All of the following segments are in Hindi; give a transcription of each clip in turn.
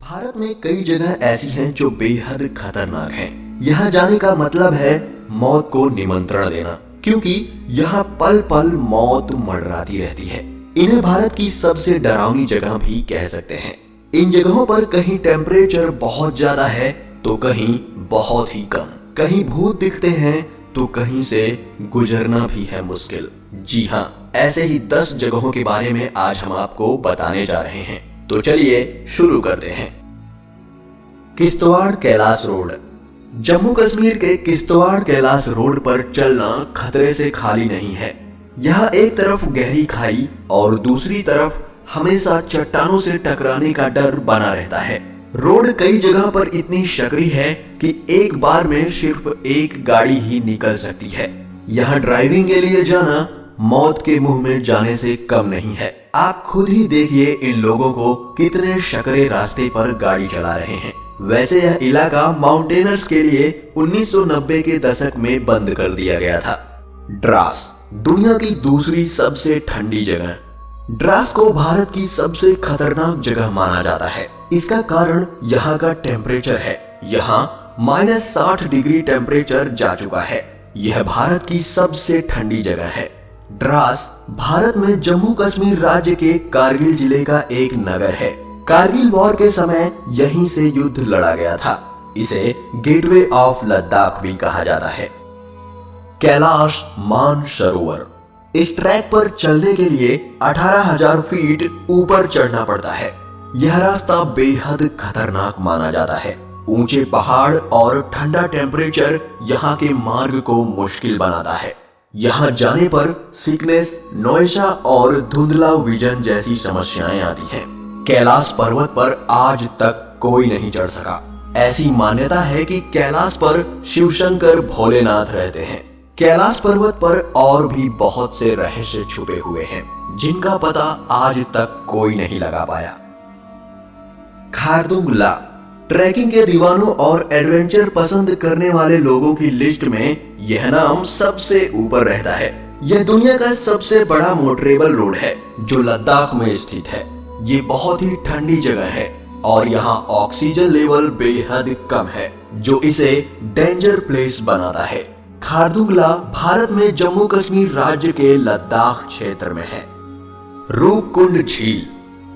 भारत में कई जगह ऐसी हैं जो बेहद खतरनाक हैं। यहाँ जाने का मतलब है मौत को निमंत्रण देना, क्योंकि यहाँ पल पल मौत मंडराती रहती है। इन्हें भारत की सबसे डरावनी जगह भी कह सकते हैं। इन जगहों पर कहीं टेम्परेचर बहुत ज्यादा है तो कहीं बहुत ही कम, कहीं भूत दिखते हैं तो कहीं से गुजरना भी है मुश्किल। जी हाँ, ऐसे ही 10 जगहों के बारे में आज हम आपको बताने जा रहे हैं। तो चलिए शुरू करते हैं। किश्तवाड़ कैलाश रोड। जम्मू कश्मीर के किश्तवाड़ कैलाश रोड पर चलना खतरे से खाली नहीं है। यहाँ एक तरफ गहरी खाई और दूसरी तरफ हमेशा चट्टानों से टकराने का डर बना रहता है। रोड कई जगह पर इतनी सकरी है कि एक बार में सिर्फ एक गाड़ी ही निकल सकती है। यहाँ ड्राइविंग के लिए जाना मौत के मुंह में जाने से कम नहीं है। आप खुद ही देखिए इन लोगों को कितने सकरे रास्ते पर गाड़ी चला रहे हैं। वैसे यह इलाका माउंटेनर्स के लिए 1990 के दशक में बंद कर दिया गया था। द्रास, दुनिया की दूसरी सबसे ठंडी जगह। द्रास को भारत की सबसे खतरनाक जगह माना जाता है। इसका कारण यहाँ का टेम्परेचर है। यहाँ -60 डिग्री टेम्परेचर जा चुका है। यह भारत की सबसे ठंडी जगह है। द्रास भारत में जम्मू कश्मीर राज्य के कारगिल जिले का एक नगर है। कारगिल वॉर के समय यहीं से युद्ध लड़ा गया था। इसे गेटवे ऑफ लद्दाख भी कहा जाता है। कैलाश मानसरोवर। इस ट्रैक पर चलने के लिए 18,000 फीट ऊपर चढ़ना पड़ता है। यह रास्ता बेहद खतरनाक माना जाता है। ऊंचे पहाड़ और ठंडा टेम्परेचर यहाँ के मार्ग को मुश्किल बनाता है। यहाँ जाने पर सिकनेस, नौयशा और धुंधला विजन जैसी समस्याएं आती हैं। कैलाश पर्वत पर आज तक कोई नहीं चढ़ सका। ऐसी मान्यता है कि कैलाश पर शिवशंकर भोलेनाथ रहते हैं। कैलाश पर्वत पर और भी बहुत से रहस्य छुपे हुए हैं, जिनका पता आज तक कोई नहीं लगा पाया। खारदुंग-ला। ट्रैकिंग के दीवानों और एडवेंचर पसंद करने वाले लोगों की लिस्ट में यह नाम सबसे ऊपर रहता है। यह दुनिया का सबसे बड़ा मोटरेबल रोड है जो लद्दाख में स्थित है। ये बहुत ही ठंडी जगह है और यहाँ ऑक्सीजन लेवल बेहद कम है, जो इसे डेंजर प्लेस बनाता है। खारदुंग-ला भारत में जम्मू कश्मीर राज्य के लद्दाख क्षेत्र में है। रूपकुंड झील।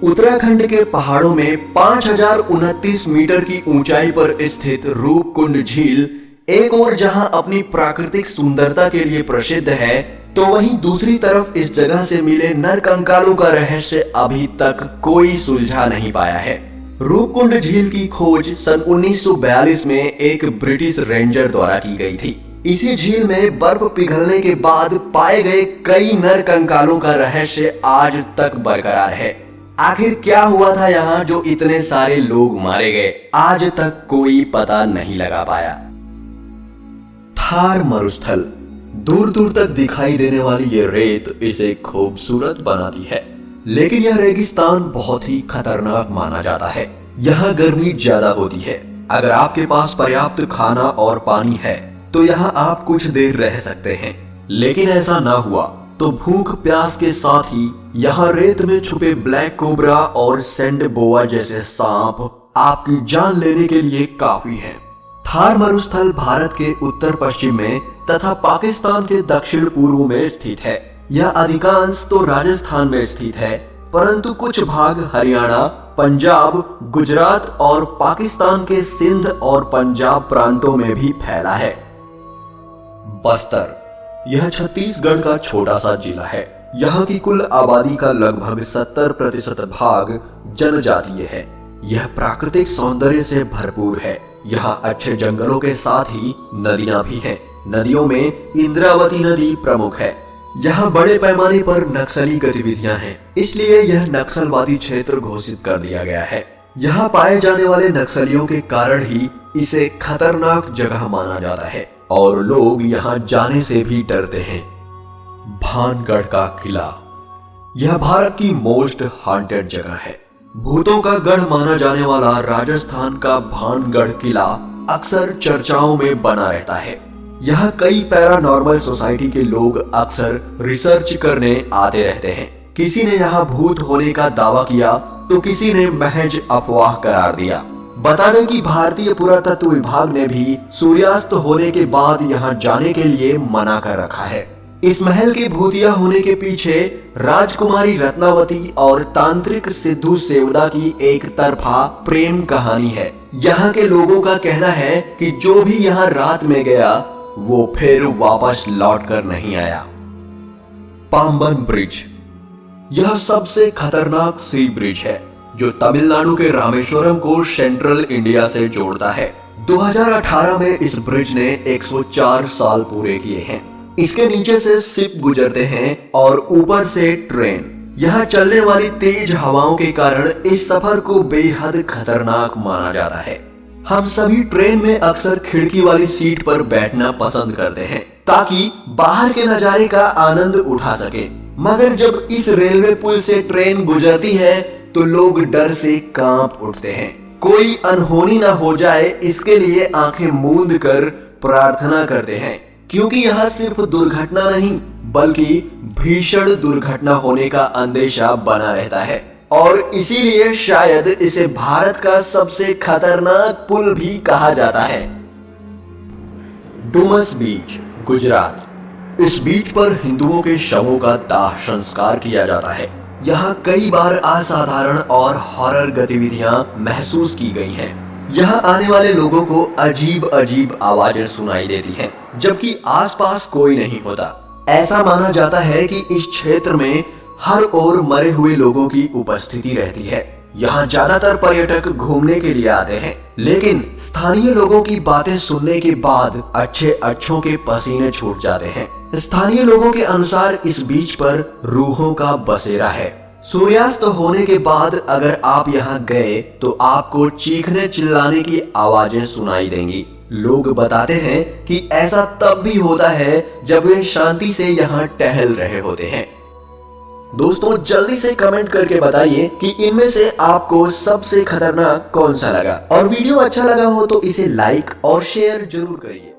उत्तराखंड के पहाड़ों में 5029 मीटर की ऊंचाई पर स्थित रूपकुंड झील एक और जहां अपनी प्राकृतिक सुंदरता के लिए प्रसिद्ध है, तो वहीं दूसरी तरफ इस जगह से मिले नरकंकालों का रहस्य अभी तक कोई सुलझा नहीं पाया है। रूपकुंड झील की खोज सन 1942 में एक ब्रिटिश रेंजर द्वारा की गई थी। इसी झील में बर्फ पिघलने के बाद पाए गए कई नरकंकालों का रहस्य आज तक बरकरार है। आखिर क्या हुआ था यहाँ जो इतने सारे लोग मारे गए, आज तक कोई पता नहीं लगा पाया। थार मरुस्थल। दूर दूर तक दिखाई देने वाली ये रेत इसे खूबसूरत बनाती है, लेकिन यह रेगिस्तान बहुत ही खतरनाक माना जाता है। यहाँ गर्मी ज्यादा होती है। अगर आपके पास पर्याप्त खाना और पानी है तो यहाँ आप कुछ देर रह सकते हैं, लेकिन ऐसा ना हुआ तो भूख प्यास के साथ ही यहाँ रेत में छुपे ब्लैक कोबरा और सैंड बोआ जैसे सांप आपकी जान लेने के लिए काफी हैं। थार मरुस्थल भारत के उत्तर पश्चिम में तथा पाकिस्तान के दक्षिण पूर्व में स्थित है। यह अधिकांश तो राजस्थान में स्थित है, परंतु कुछ भाग हरियाणा, पंजाब, गुजरात और पाकिस्तान के सिंध और पंजाब प्रांतों में भी फैला है। बस्तर। यह छत्तीसगढ़ का छोटा सा जिला है। यहाँ की कुल आबादी का लगभग 70% भाग जनजातीय है। यह प्राकृतिक सौंदर्य से भरपूर है। यहाँ अच्छे जंगलों के साथ ही नदियां भी हैं। नदियों में इंद्रावती नदी प्रमुख है। यहाँ बड़े पैमाने पर नक्सली गतिविधियां हैं, इसलिए यह नक्सलवादी क्षेत्र घोषित कर दिया गया है। यहाँ पाए जाने वाले नक्सलियों के कारण ही इसे खतरनाक जगह माना जाता है और लोग यहाँ जाने से भी डरते हैं। भानगढ़ का किला। यह भारत की मोस्ट हॉन्टेड जगह है। भूतों का गढ़ माना जाने वाला राजस्थान का भानगढ़ किला अक्सर चर्चाओं में बना रहता है। यहाँ कई पैरानॉर्मल सोसाइटी के लोग अक्सर रिसर्च करने आते रहते हैं। किसी ने यहाँ भूत होने का दावा किया तो किसी ने महज अफवाह करार दिया। बता दें कि भारतीय पुरातत्व विभाग ने भी सूर्यास्त होने के बाद यहाँ जाने के लिए मना कर रखा है। इस महल के भूतिया होने के पीछे राजकुमारी रत्नावती और तांत्रिक सिद्धू सेवदा की एक तरफा प्रेम कहानी है। यहाँ के लोगों का कहना है कि जो भी यहाँ रात में गया वो फिर वापस लौट कर नहीं आया। पाम्बन ब्रिज, यह सबसे खतरनाक सी ब्रिज है जो तमिलनाडु के रामेश्वरम को सेंट्रल इंडिया से जोड़ता है। 2018 में इस ब्रिज ने 104 साल पूरे किए हैं। इसके नीचे से शिप गुजरते हैं और ऊपर से ट्रेन। यहाँ चलने वाली तेज हवाओं के कारण इस सफर को बेहद खतरनाक माना जाता है। हम सभी ट्रेन में अक्सर खिड़की वाली सीट पर बैठना पसंद करते हैं ताकि बाहर के नजारे का आनंद उठा सके, मगर जब इस रेलवे पुल से ट्रेन गुजरती है तो लोग डर से कांप उठते हैं। कोई अनहोनी ना हो जाए इसके लिए आंखें मूंद कर प्रार्थना करते हैं, क्योंकि यहाँ सिर्फ दुर्घटना नहीं बल्कि भीषण दुर्घटना होने का अंदेशा बना रहता है और इसीलिए शायद इसे भारत का सबसे खतरनाक पुल भी कहा जाता है। डुमस बीच, गुजरात। इस बीच पर हिंदुओं के शवों का दाह संस्कार किया जाता है। यहाँ कई बार असाधारण और हॉरर गतिविधियां महसूस की गई हैं। यहाँ आने वाले लोगों को अजीब अजीब आवाजें सुनाई देती हैं, जबकि आसपास कोई नहीं होता। ऐसा माना जाता है कि इस क्षेत्र में हर ओर मरे हुए लोगों की उपस्थिति रहती है। यहाँ ज्यादातर पर्यटक घूमने के लिए आते हैं, लेकिन स्थानीय लोगों की बातें सुनने के बाद अच्छों के पसीने छूट जाते हैं। स्थानीय लोगों के अनुसार इस बीच पर रूहों का बसेरा है। सूर्यास्त होने के बाद अगर आप यहाँ गए तो आपको चीखने चिल्लाने की आवाजें सुनाई देंगी। लोग बताते हैं कि ऐसा तब भी होता है जब वे शांति से यहाँ टहल रहे होते हैं। दोस्तों, जल्दी से कमेंट करके बताइए कि इनमें से आपको सबसे खतरनाक कौन सा लगा, और वीडियो अच्छा लगा हो तो इसे लाइक और शेयर जरूर करिए।